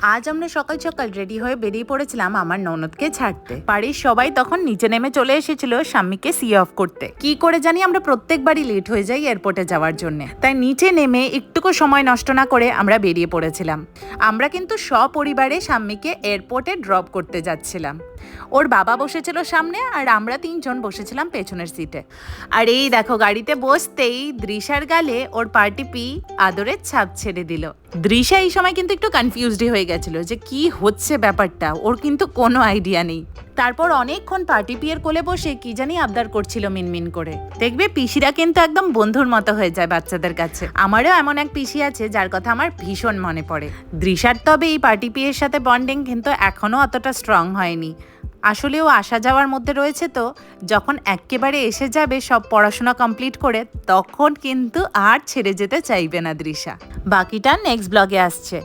আজ আমরা সকাল সকাল রেডি হয়ে বেরিয়ে পড়েছিলাম আমার ননদকে ছাড়তে। বাড়ির সবাই তখন নিচে নেমে চলে এসেছিল স্বামীকে সি অফ করতে। কি করে জানি আমরা প্রত্যেকবারই লেট হয়ে যাই এয়ারপোর্টে যাওয়ার জন্য, তাই নিচে নেমে একটুকু সময় নষ্ট না করে আমরা বেরিয়ে পড়েছিলাম। আমরা কিন্তু সপরিবারে স্বামীকে এয়ারপোর্টে ড্রপ করতে যাচ্ছিলাম। ওর বাবা বসেছিল সামনে আর আমরা 3 জন বসেছিলাম পেছনের সিটে। আর এই দেখো গাড়িতে বসতেই দৃশার গালে ওর পার্টি পি আদরের ছাপ ছেড়ে দিল। দৃশা এই সময় কিন্তু একটু কনফিউজডই হয়ে গেছিল যে কি হচ্ছে ব্যাপারটা, ওর কিন্তু কোনো আইডিয়া নেই। তারপর অনেকক্ষণ পার্টি পিয়ের কোলে বসে কি জানি আবদার করছিল মিনমিন করে। দেখবে পিসিরা কিন্তু একদম বন্ধুর মতো হয়ে যায় বাচ্চাদের কাছে। আমারও এমন এক পিসি আছে যার কথা আমার ভীষণ মনে পড়ে। দৃশার তবে এই পার্টি পিয়ের সাথে বন্ডিং কিন্তু এখনো অতটা স্ট্রং হয়নি। আসলে ও আসা যাওয়ার মধ্যে রয়েছে, তো যখন একেবারে এসে যাবে সব পড়াশোনা কমপ্লিট করে, তখন কিন্তু আর ছেড়ে যেতে চাইবে না দৃশা। বাকিটা নেক্সট ব্লগে আসছে।